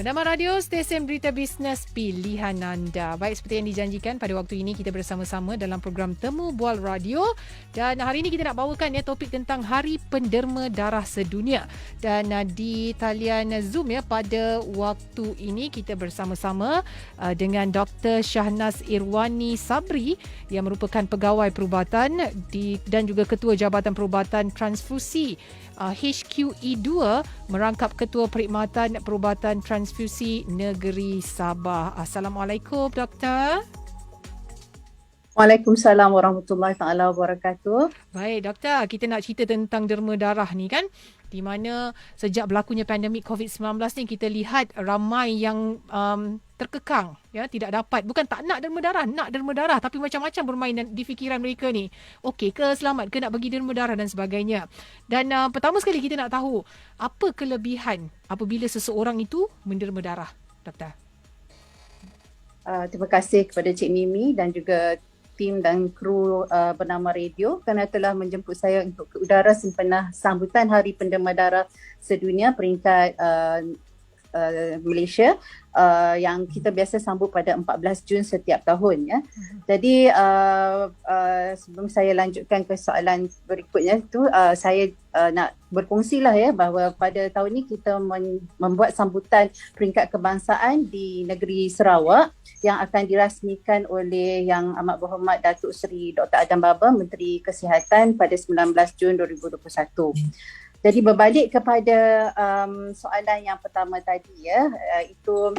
Bernama Radio, stesen berita bisnes pilihan anda. Baik, seperti yang dijanjikan, pada waktu ini kita bersama-sama dalam program Temu Bual Radio. Dan hari ini kita nak bawakan topik tentang Hari Penderma Darah Sedunia. Dan di talian Zoom pada waktu ini kita bersama-sama dengan Dr. Shahnaz Irwani Sabri yang merupakan pegawai perubatan dan juga Ketua Jabatan Perubatan Transfusi HQE2, merangkap Ketua Perkhidmatan Perubatan Transfusi Negeri Sabah. Assalamualaikum, Doktor. Waalaikumsalam warahmatullahi taala wabarakatuh. Baik, Doktor, kita nak cerita tentang derma darah ni kan, di mana sejak berlakunya pandemik COVID-19 ni kita lihat ramai yang terkekang, ya, tidak dapat, bukan tak nak derma darah, tapi macam-macam bermain di fikiran mereka ni. Okey ke, selamat ke nak bagi derma darah dan sebagainya. Dan pertama sekali kita nak tahu apa kelebihan apabila seseorang itu menderma darah, Doktor. Terima kasih kepada Cik Mimi dan juga tim dan kru bernama Radio kerana telah menjemput saya untuk ke udara sempena sambutan Hari Penderma Darah Sedunia peringkat Malaysia yang kita biasa sambut pada 14 Jun setiap tahun, ya. Jadi sebelum saya lanjutkan ke soalan berikutnya tu, saya nak berkongsilah, ya, bahawa pada tahun ini kita membuat sambutan peringkat kebangsaan di negeri Sarawak yang akan dirasmikan oleh Yang Amat Berhormat Datuk Seri Dr. Adam Baba, Menteri Kesihatan, pada 19 Jun 2021. Jadi berbalik kepada soalan yang pertama tadi, ya, itu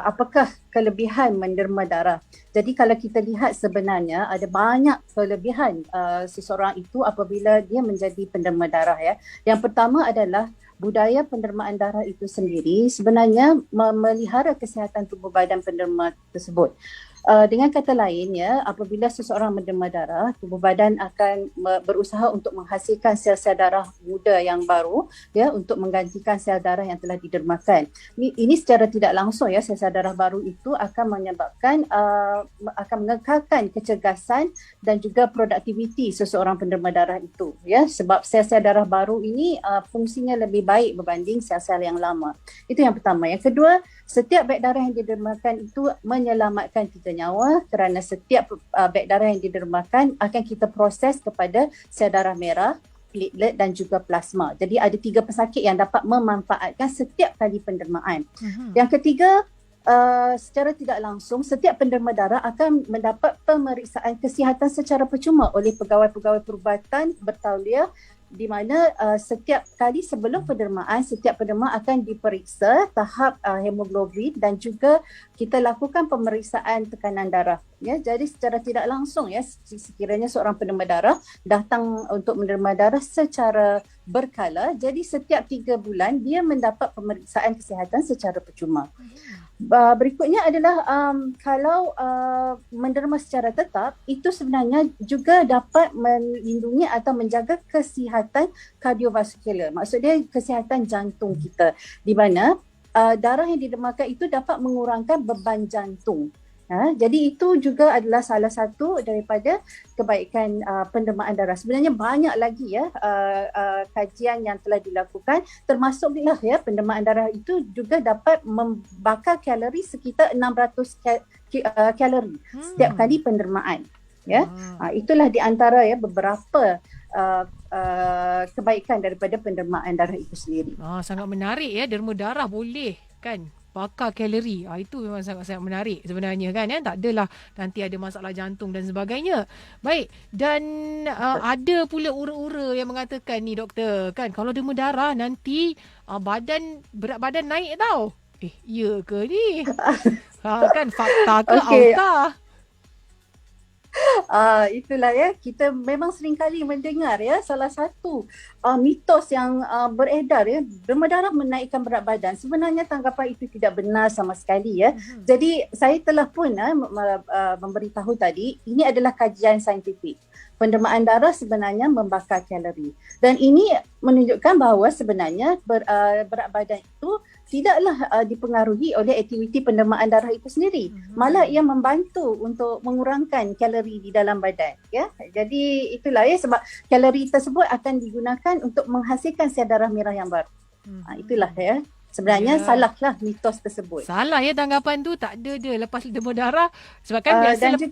apakah kelebihan menderma darah. Jadi kalau kita lihat sebenarnya ada banyak kelebihan seseorang itu apabila dia menjadi penderma darah, ya. Yang pertama adalah budaya pendermaan darah itu sendiri sebenarnya memelihara kesihatan tubuh badan penderma tersebut. Dengan kata lain, ya, apabila seseorang menderma darah, tubuh badan akan berusaha untuk menghasilkan sel-sel darah muda yang baru, ya, untuk menggantikan sel darah yang telah didermakan. Ini secara tidak langsung, ya, sel-sel darah baru itu akan menyebabkan akan mengekalkan kecergasan dan juga produktiviti seseorang penderma darah itu, ya, sebab sel-sel darah baru ini fungsinya lebih baik berbanding sel-sel yang lama. Itu yang pertama. Yang kedua, setiap beg darah yang didermakan itu menyelamatkan kita nyawa kerana setiap beg darah yang didermakan akan kita proses kepada sel darah merah, platelet dan juga plasma. Jadi ada 3 pesakit yang dapat memanfaatkan setiap kali pendermaan. Yang ketiga, secara tidak langsung setiap penderma darah akan mendapat pemeriksaan kesihatan secara percuma oleh pegawai-pegawai perubatan bertauliah, di mana setiap kali sebelum pendermaan, setiap penderma akan diperiksa tahap hemoglobin dan juga kita lakukan pemeriksaan tekanan darah, ya. Jadi secara tidak langsung, ya, sekiranya seorang penderma darah datang untuk menderma darah secara berkala, jadi setiap 3 bulan dia mendapat pemeriksaan kesihatan secara percuma. Berikutnya adalah kalau menderma secara tetap, itu sebenarnya juga dapat melindungi atau menjaga kesihatan kardiovaskular. Maksud dia kesihatan jantung kita, di mana darah yang didermakan itu dapat mengurangkan beban jantung. Jadi itu juga adalah salah satu daripada kebaikan pendermaan darah. Sebenarnya banyak lagi, ya, kajian yang telah dilakukan, termasuklah, ya, pendermaan darah itu juga dapat membakar kalori sekitar 600 kalori setiap kali pendermaan, ya. Itulah di antara, ya, beberapa kebaikan daripada pendermaan darah itu sendiri. Sangat menarik, ya, derma darah boleh kan bakar kalori. Itu memang sangat-sangat menarik sebenarnya kan, ya. Tak adalah nanti ada masalah jantung dan sebagainya. Baik, dan ada pula ura-ura yang mengatakan ni, doktor, kan, kalau derma darah nanti berat badan naik tau. Ya ke ni? Kan fakta ke auta? Itulah, ya, kita memang sering kali mendengar, ya, salah satu mitos yang beredar, ya, derma darah menaikkan berat badan. Sebenarnya tanggapan itu tidak benar sama sekali, ya. Jadi saya telah pun memberitahu tadi, ini adalah kajian saintifik. Pendermaan darah sebenarnya membakar kalori, dan ini menunjukkan bahawa sebenarnya berat badan itu tidaklah dipengaruhi oleh aktiviti pendermaan darah itu sendiri. Malah ia membantu untuk mengurangkan kalori di dalam badan, ya. Jadi itulah, ya, sebab kalori tersebut akan digunakan untuk menghasilkan sel darah merah yang baru. Itulah, ya. Sebenarnya Ya. salahlah mitos tersebut. Salah ya tanggapan tu, tak ada dia lepas demam darah. Sebab kan biasa Dan juga,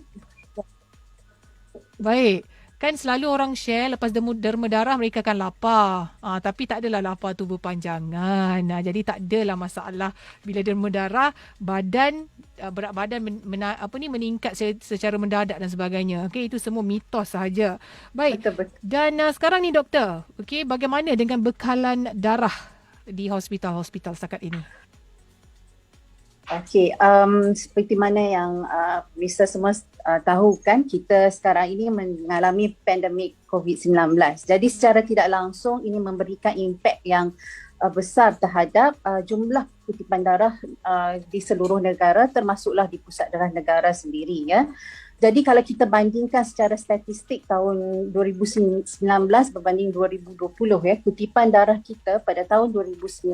baik. Kan selalu orang share lepas derma darah mereka akan lapar. Tapi tak adalah lapar tu berpanjangan. Jadi tak adalah masalah bila derma darah berat badan meningkat secara mendadak dan sebagainya. Okey, itu semua mitos sahaja. Baik. betul-betul. Dan sekarang ni doktor, okey, bagaimana dengan bekalan darah di hospital-hospital setakat ini? Okey, seperti mana yang bisa semua tahu kan, kita sekarang ini mengalami pandemik COVID-19. Jadi secara tidak langsung ini memberikan impak yang besar terhadap jumlah kutipan darah di seluruh negara, termasuklah di pusat darah negara sendiri ya. Jadi kalau kita bandingkan secara statistik tahun 2019 berbanding 2020 ya, kutipan darah kita pada tahun 2019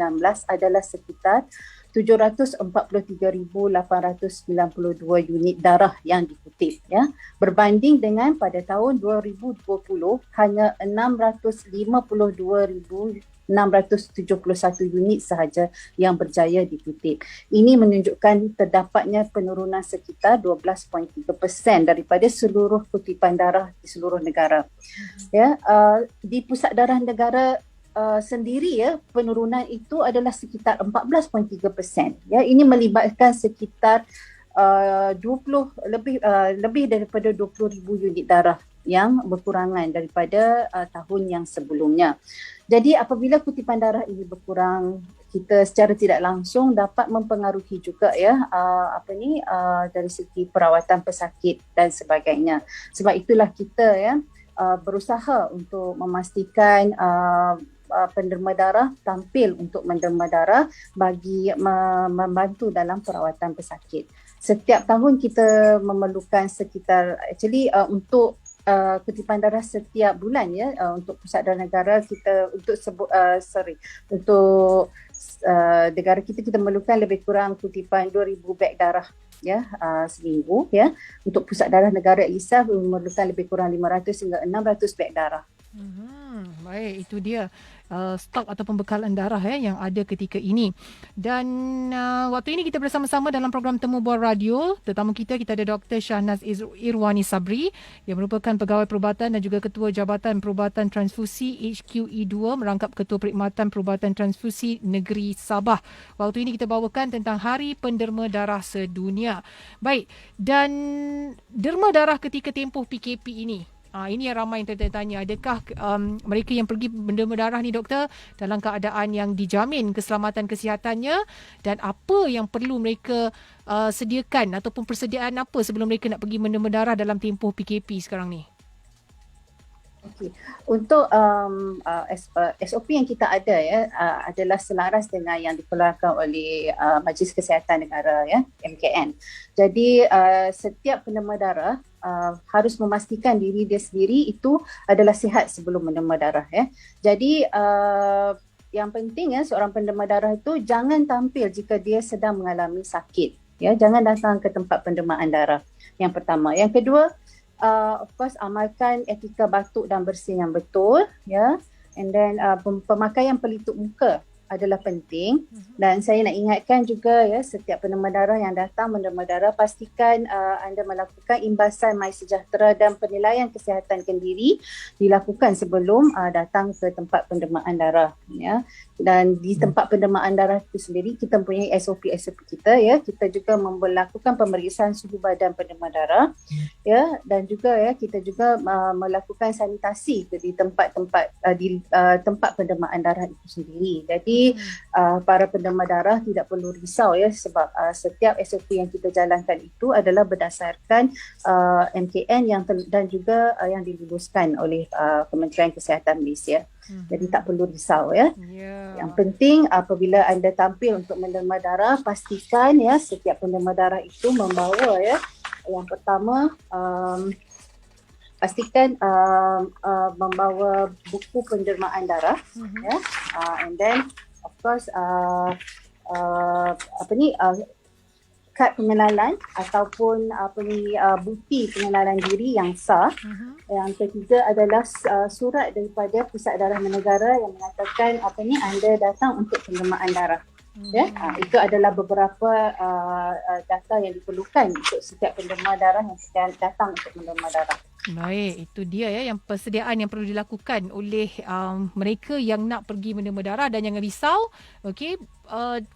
adalah sekitar 743,892 unit darah yang dikutip ya, berbanding dengan pada tahun 2020 hanya 652,671 unit sahaja yang berjaya dikutip. Ini menunjukkan terdapatnya penurunan sekitar 12.3% daripada seluruh kutipan darah di seluruh negara. Ya, di pusat darah negara sendiri ya, penurunan itu adalah sekitar 14.3%. Ya, ini melibatkan sekitar lebih daripada 20,000 unit darah yang berkurangan daripada tahun yang sebelumnya. Jadi apabila kutipan darah ini berkurang, kita secara tidak langsung dapat mempengaruhi juga ya dari segi perawatan pesakit dan sebagainya. Sebab itulah kita ya berusaha untuk memastikan penderma darah tampil untuk menderma darah bagi membantu dalam perawatan pesakit. Setiap tahun kita memerlukan sekitar untuk kutipan darah setiap bulan ya, untuk pusat darah negara kita untuk negara kita memerlukan lebih kurang kutipan 2,000 beg darah ya seminggu ya. Untuk pusat darah negara ISAF memerlukan lebih kurang 500 hingga 600 beg darah. Baik, itu dia stok atau pembekalan darah yang ada ketika ini. Dan waktu ini kita bersama-sama dalam program Temu Bual Radio. Tetamu kita ada Dr. Shahnaz Irwani Sabri yang merupakan pegawai perubatan dan juga Ketua Jabatan Perubatan Transfusi HQE2, merangkap Ketua Perkhidmatan Perubatan Transfusi Negeri Sabah. Waktu ini kita bawakan tentang Hari Penderma Darah Sedunia. Baik, dan derma darah ketika tempoh PKP ini, ini yang ramai yang tertanya, adakah mereka yang pergi menderma darah ni doktor dalam keadaan yang dijamin keselamatan kesihatannya, dan apa yang perlu mereka sediakan ataupun persediaan apa sebelum mereka nak pergi menderma darah dalam tempoh PKP sekarang ni? Okay. Untuk SOP yang kita ada ya adalah selaras dengan yang dikeluarkan oleh Majlis Kesihatan Negara ya, MKN. Jadi setiap penderma darah harus memastikan diri dia sendiri itu adalah sihat sebelum menderma darah ya. Jadi yang penting ya, seorang penderma darah itu jangan tampil jika dia sedang mengalami sakit ya. Jangan datang ke tempat pendermaan darah. Yang pertama. Yang kedua, of course amalkan etika batuk dan bersin yang betul ya. And then pemakaian pelitup muka adalah penting. Dan saya nak ingatkan juga ya, setiap penderma darah yang datang menderma darah, pastikan anda melakukan imbasan MySejahtera dan penilaian kesihatan kendiri dilakukan sebelum datang ke tempat pendermaan darah ya. Dan di tempat pendermaan darah itu sendiri kita mempunyai SOP kita ya. Kita juga melakukan pemeriksaan suhu badan penderma darah ya, dan juga ya kita juga melakukan sanitasi di tempat-tempat tempat pendermaan darah itu sendiri. Jadi para penderma darah tidak perlu risau ya, sebab setiap SOP yang kita jalankan itu adalah berdasarkan MKN dan juga yang diluluskan oleh Kementerian Kesihatan Malaysia. Jadi tak perlu risau ya. Yang penting apabila anda tampil untuk menderma darah, pastikan ya setiap penderma darah itu membawa ya, yang pertama pastikan membawa buku pendermaan darah ya, and then of course kad pengenalan ataupun bukti pengenalan diri yang sah. Yang ketiga adalah surat daripada Pusat Darah Negara yang mengatakan anda datang untuk pendermaan darah Ya, itu adalah beberapa data yang diperlukan untuk setiap penderma darah yang sedang datang untuk menderma darah. Baik, itu dia ya yang persediaan yang perlu dilakukan oleh mereka yang nak pergi menderma darah, dan jangan risau, okey,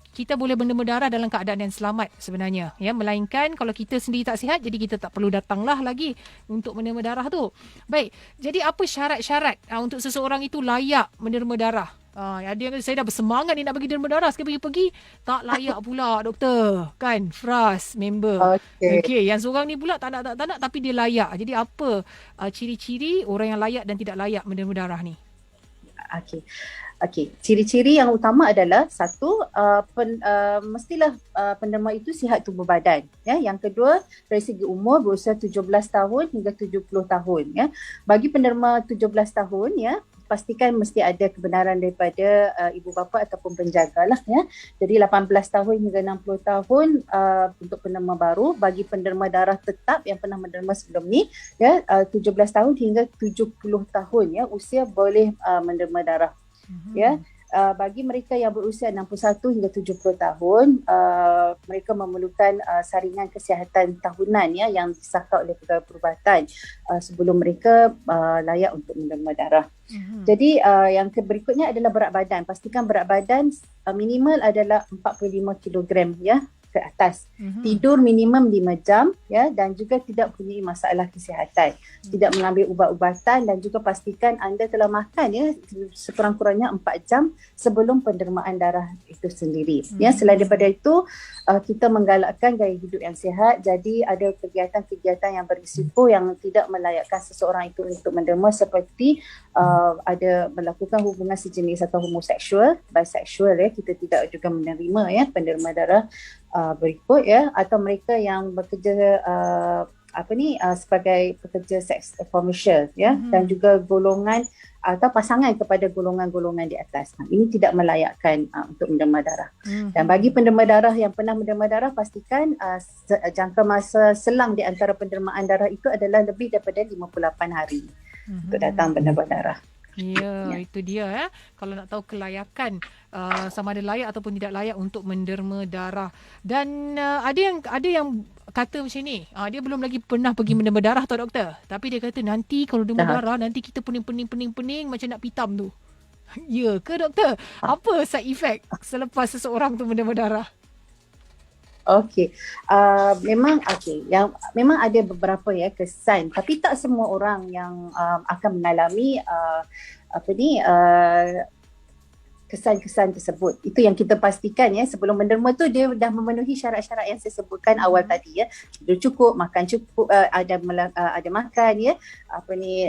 kita boleh menderma darah dalam keadaan yang selamat sebenarnya ya, melainkan kalau kita sendiri tak sihat, jadi kita tak perlu datanglah lagi untuk menderma darah tu. Baik, jadi apa syarat-syarat untuk seseorang itu layak menderma darah? Ada yang kata, saya dah bersemangat ni nak pergi derma darah, sekali pergi tak layak pula doktor, kan? Fras member. Okey, yang seorang ni pula tak nak tapi dia layak. Jadi apa ciri-ciri orang yang layak dan tidak layak menderma darah ni? Okey, ciri-ciri yang utama adalah satu, mestilah penderma itu sihat tubuh badan. Ya. Yang kedua, dari segi umur berusia 17 tahun hingga 70 tahun. Ya. Bagi penderma 17 tahun, ya, pastikan mesti ada kebenaran daripada ibu bapa ataupun penjaga lah. Ya. Jadi 18 tahun hingga 60 tahun untuk penderma baru. Bagi penderma darah tetap yang pernah menderma sebelum ni, ya, 17 tahun hingga 70 tahun, ya, usia boleh menderma darah. Ya, bagi mereka yang berusia 61 hingga 70 tahun, mereka memerlukan saringan kesihatan tahunan, ya, yang disahkan oleh Pegawai Perubatan sebelum mereka layak untuk menderma darah. Jadi yang berikutnya adalah berat badan. Pastikan berat badan minimal adalah 45 kilogram, ya, ke atas. Tidur minimum 5 jam, ya, dan juga tidak mempunyai masalah kesihatan. Tidak mengambil ubat-ubatan, dan juga pastikan anda telah makan, ya, sekurang-kurangnya 4 jam sebelum pendermaan darah itu sendiri. Ya, selain daripada itu, kita menggalakkan gaya hidup yang sihat. Jadi ada kegiatan-kegiatan yang berisiko yang tidak melayakkan seseorang itu untuk menderma, seperti ada melakukan hubungan sejenis atau homoseksual, biseksual, ya, kita tidak juga menerima, ya, penderma darah berikut, ya, atau mereka yang bekerja sebagai pekerja seks komersial, ya, dan juga golongan atau pasangan kepada golongan-golongan di atas. Ini tidak melayakkan untuk menderma darah. Dan bagi penderma darah yang pernah menderma darah, pastikan jangka masa selang di antara pendermaan darah itu adalah lebih daripada 58 hari untuk datang menderma darah. Ya, itu dia ya. Kalau nak tahu kelayakan sama ada layak ataupun tidak layak untuk menderma darah. Dan ada yang kata macam ni, dia belum lagi pernah pergi menderma darah tau doktor. Tapi dia kata nanti kalau derma darah, nanti kita pening-pening macam nak pitam tu. Ya ke doktor? Apa side effect selepas seseorang tu menderma darah? Memang ada beberapa, ya, kesan, tapi tak semua orang yang akan mengalami kesan-kesan tersebut. Itu yang kita pastikan, ya, sebelum menderma tu dia dah memenuhi syarat-syarat yang saya sebutkan awal tadi, ya. Tidur cukup, makan cukup, ada makan, ya,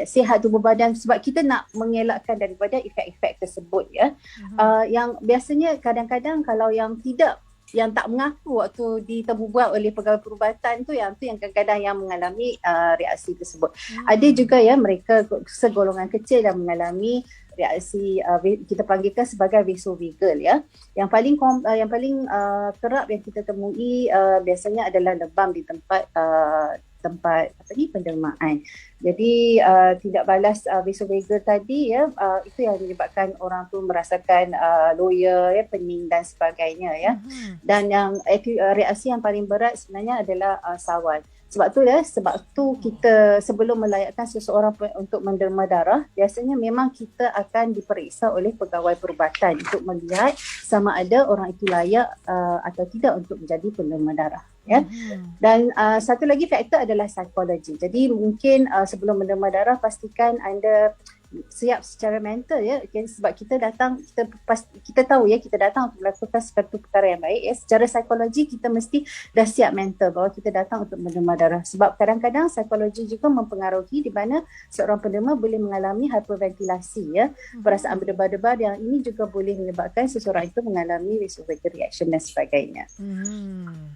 sihat tubuh badan, sebab kita nak mengelakkan daripada efek-efek tersebut, ya. Yang biasanya kadang-kadang kalau yang tak mengaku waktu ditemubuat oleh Pegawai Perubatan tu yang kadang-kadang yang mengalami reaksi tersebut. Ada juga, ya, mereka segolongan kecil yang mengalami reaksi kita panggilkan sebagai vasovagal, ya. Yang paling kerap yang kita temui biasanya adalah lebam di tempat pendermaan. Jadi tidak balas vasovagal tadi, ya, itu yang menyebabkan orang tu merasakan loya, ya, pening dan sebagainya, ya. Dan yang reaksi yang paling berat sebenarnya adalah sawal. Sebab tu kita sebelum melayakkan seseorang untuk menderma darah, biasanya memang kita akan diperiksa oleh Pegawai Perubatan untuk melihat sama ada orang itu layak atau tidak untuk menjadi penderma darah, ya. Dan satu lagi faktor adalah psikologi. Jadi mungkin sebelum menderma darah, pastikan anda siap secara mental, ya, sebab kita tahu, ya, kita datang untuk melakukan satu perkara yang baik, ya. Secara psikologi kita mesti dah siap mental bahawa kita datang untuk menderma darah, sebab kadang-kadang psikologi juga mempengaruhi di mana seorang penderma boleh mengalami hyperventilasi, ya, perasaan berdebar-debar, yang ini juga boleh menyebabkan seseorang itu mengalami vasovagal reaction dan sebagainya.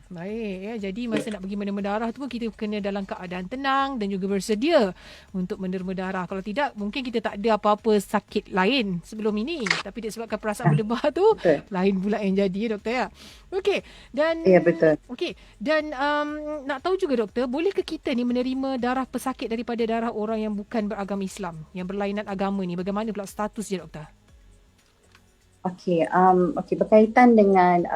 Baik, ya, jadi masa nak pergi menderma darah tu pun kita kena dalam keadaan tenang dan juga bersedia untuk menderma darah. Kalau tidak, mungkin kita tak ada apa-apa sakit lain sebelum ini, tapi disebabkan perasaan berdebar tu, lain pula yang jadi, ya doktor, ya. Okey, dan ya, betul. Okey, dan nak tahu juga doktor, boleh ke kita ni menerima darah pesakit daripada darah orang yang bukan beragama Islam, yang berlainan agama ni? Bagaimana pula status dia, doktor? Okey, berkaitan dengan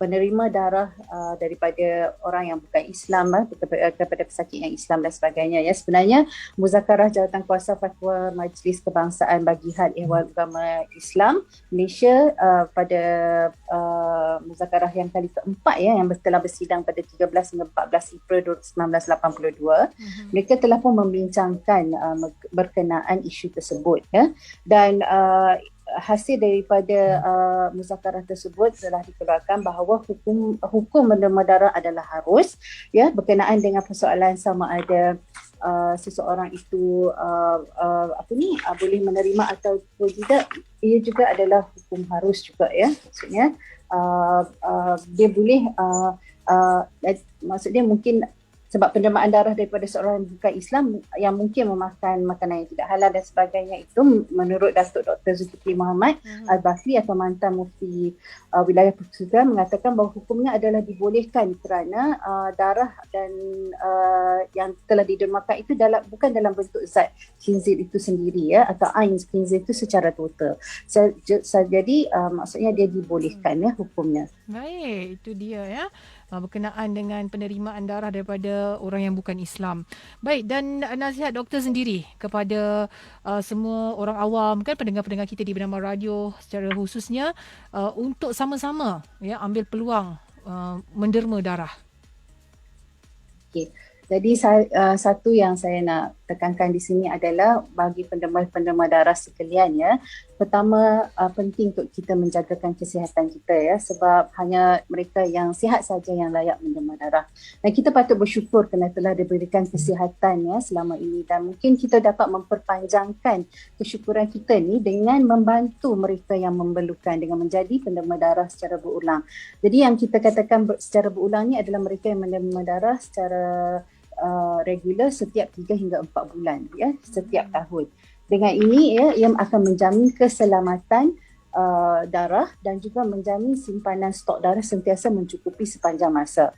penerima darah daripada orang yang bukan Islam, kepada pesakit yang Islam dan sebagainya, ya. Sebenarnya Muzakarah Jawatankuasa Fatwa Majlis Kebangsaan bagi Hal Ehwal Agama Islam Malaysia pada muzakarah yang kali keempat, ya, yang telah bersidang pada 13 hingga 14 April 1982, mereka telah pun membincangkan berkenaan isu tersebut, ya. Dan hasil daripada muzakarah tersebut telah dikeluarkan bahawa hukum menerima darah adalah harus, ya, berkenaan dengan persoalan sama ada seseorang itu boleh menerima atau tidak. Ia juga adalah hukum harus juga, ya. Maksudnya dia boleh maksudnya mungkin sebab penerimaan darah daripada seorang bukan Islam yang mungkin memakan makanan yang tidak halal dan sebagainya, itu menurut Datuk Dr. Zulkifli Mohammad Al-Bakri atau mantan mufti wilayah Persekutuan mengatakan bahawa hukumnya adalah dibolehkan kerana darah dan yang telah didermakan itu bukan dalam bentuk zat khinzir itu sendiri, ya, atau ain khinzir itu secara total. Jadi maksudnya dia dibolehkan, ya, hukumnya. Baik, itu dia, ya, berkenaan dengan penerimaan darah daripada orang yang bukan Islam. Baik, dan nasihat doktor sendiri kepada semua orang awam, kan, pendengar-pendengar kita di Bernama Radio secara khususnya, untuk sama-sama, ya, ambil peluang menderma darah. Okey. Jadi satu yang saya nak tekankan di sini adalah bagi penderma darah sekalian, ya. Pertama, penting untuk kita menjagakan kesihatan kita, ya, sebab hanya mereka yang sihat saja yang layak menderma darah. Dan kita patut bersyukur kerana telah diberikan kesihatan, ya, selama ini, dan mungkin kita dapat memperpanjangkan kesyukuran kita ni dengan membantu mereka yang memerlukan dengan menjadi penderma darah secara berulang. Jadi yang kita katakan secara berulang ni adalah mereka yang menderma darah secara regular setiap 3 hingga 4 bulan, ya, setiap tahun. Dengan ini, ya, ia akan menjamin keselamatan darah dan juga menjamin simpanan stok darah sentiasa mencukupi sepanjang masa.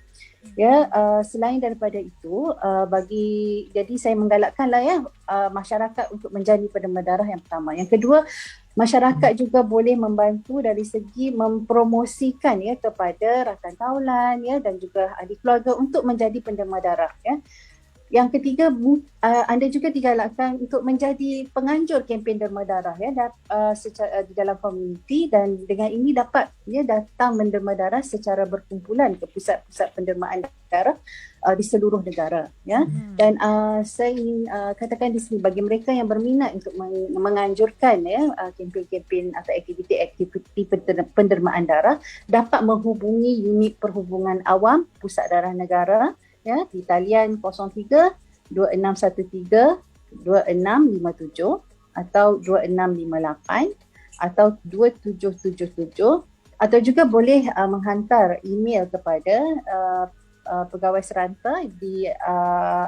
Ya, selain daripada itu, jadi saya menggalakkanlah, ya, masyarakat untuk menjadi penderma darah yang pertama. Yang kedua, masyarakat juga boleh membantu dari segi mempromosikan, ya, kepada rakan taulan, ya, dan juga ahli keluarga untuk menjadi penderma darah, ya. Yang ketiga, anda juga digalakkan untuk menjadi penganjur kempen derma darah, ya, di dalam komuniti, dan dengan ini dapat, ya, datang menderma darah secara berkumpulan ke pusat-pusat pendermaan darah di seluruh negara, ya. Dan saya ingin katakan di sini bagi mereka yang berminat untuk menganjurkan, ya, kempen-kempen atau aktiviti pendermaan darah, dapat menghubungi unit perhubungan awam Pusat Darah Negara, ya, di talian 03 2613 2657 atau 2658 atau 2777, atau juga boleh menghantar email kepada pegawai seranta di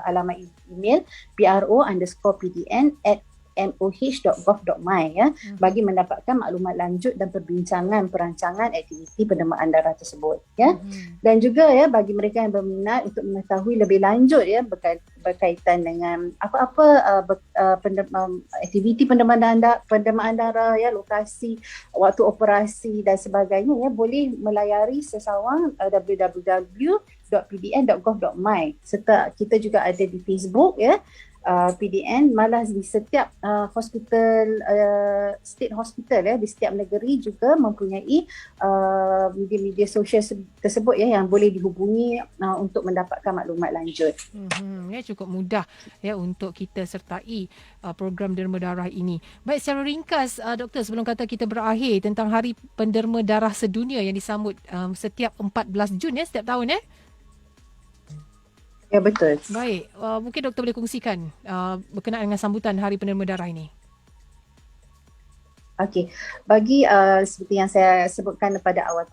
alamat email pro_pdn@moh.gov.my, ya, bagi mendapatkan maklumat lanjut dan perbincangan perancangan aktiviti pendermaan darah tersebut, ya. Dan juga, ya, bagi mereka yang berminat untuk mengetahui lebih lanjut, ya, berkaitan dengan apa-apa aktiviti pendermaan darah, ya, lokasi, waktu operasi dan sebagainya, ya, boleh melayari sesawang www.pdn.gov.my, serta kita juga ada di Facebook, ya, PDN, malah di setiap hospital, state hospital, ya, di setiap negeri juga mempunyai media-media sosial tersebut, ya, yang boleh dihubungi untuk mendapatkan maklumat lanjut. Ya, cukup mudah, ya, untuk kita sertai program derma darah ini. Baik, secara ringkas, doktor, sebelum kata kita berakhir tentang Hari Penderma Darah Sedunia yang disambut setiap 14 Jun, ya, setiap tahun, ya. Ya, betul. Baik, mungkin doktor boleh kongsikan berkenaan dengan sambutan Hari Penderma Darah ini. Okey, bagi seperti yang saya sebutkan pada awal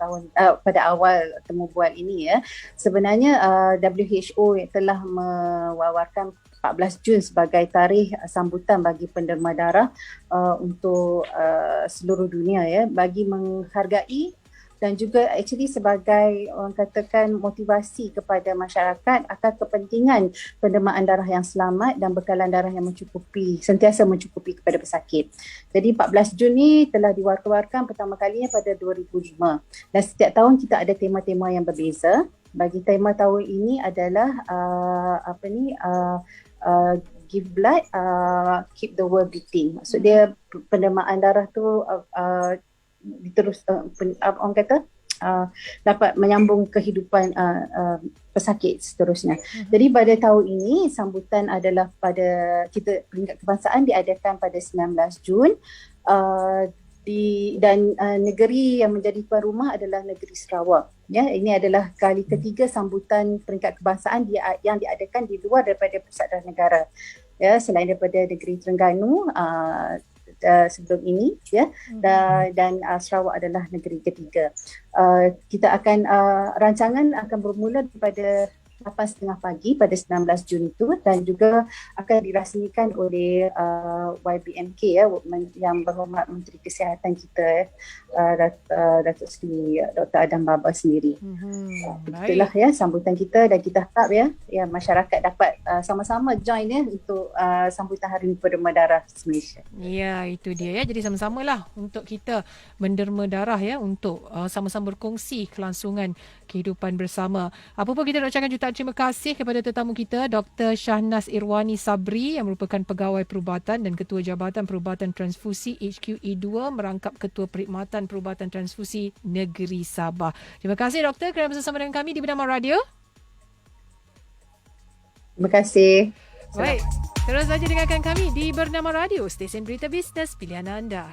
temu bual ini, ya, sebenarnya WHO telah mewawarkan 14 Jun sebagai tarikh sambutan bagi penderma darah untuk seluruh dunia, ya, bagi menghargai dan juga actually sebagai orang katakan motivasi kepada masyarakat akan kepentingan pendermaan darah yang selamat dan bekalan darah yang sentiasa mencukupi kepada pesakit. Jadi 14 Jun ni telah diwar-warkan pertama kalinya pada 2005 dan setiap tahun kita ada tema-tema yang berbeza. Bagi tema tahun ini adalah give blood, keep the world beating. Maksud dia pendermaan darah tu orang kata dapat menyambung kehidupan pesakit seterusnya. Jadi pada tahun ini sambutan adalah pada kita peringkat kebangsaan diadakan pada 19 Jun. Dan negeri yang menjadi tuan rumah adalah negeri Sarawak. Ya, ini adalah kali ketiga sambutan peringkat kebangsaan yang diadakan di luar daripada pusat dan negara. Ya, selain daripada negeri Terengganu sebelum ini, ya, dan Sarawak adalah negeri ketiga. Kita akan rancangan akan bermula daripada 8.30 pagi pada 19 Jun itu dan juga akan dirasmikan oleh YBMK yang berhormat Menteri Kesihatan kita Datuk Seri Dr. Adam Baba sendiri. Itulah ya sambutan kita dan kita harap ya masyarakat dapat sama-sama join untuk sambutan Hari Penderma Darah Malaysia. Ya, itu dia ya. Jadi sama-samalah untuk kita menderma darah ya, untuk sama-sama berkongsi kelangsungan kehidupan bersama. Apa pun kita nak ucapkan jutaan terima kasih kepada tetamu kita Dr. Shahnaz Irwani Sabri yang merupakan Pegawai Perubatan dan Ketua Jabatan Perubatan Transfusi HQE2 merangkap Ketua Perkhidmatan Perubatan Transfusi Negeri Sabah. Terima kasih Doktor kerana bersama dengan kami di Bernama Radio. Terima kasih. Baik, terus saja dengarkan kami di Bernama Radio, stesen berita bisnes pilihan anda.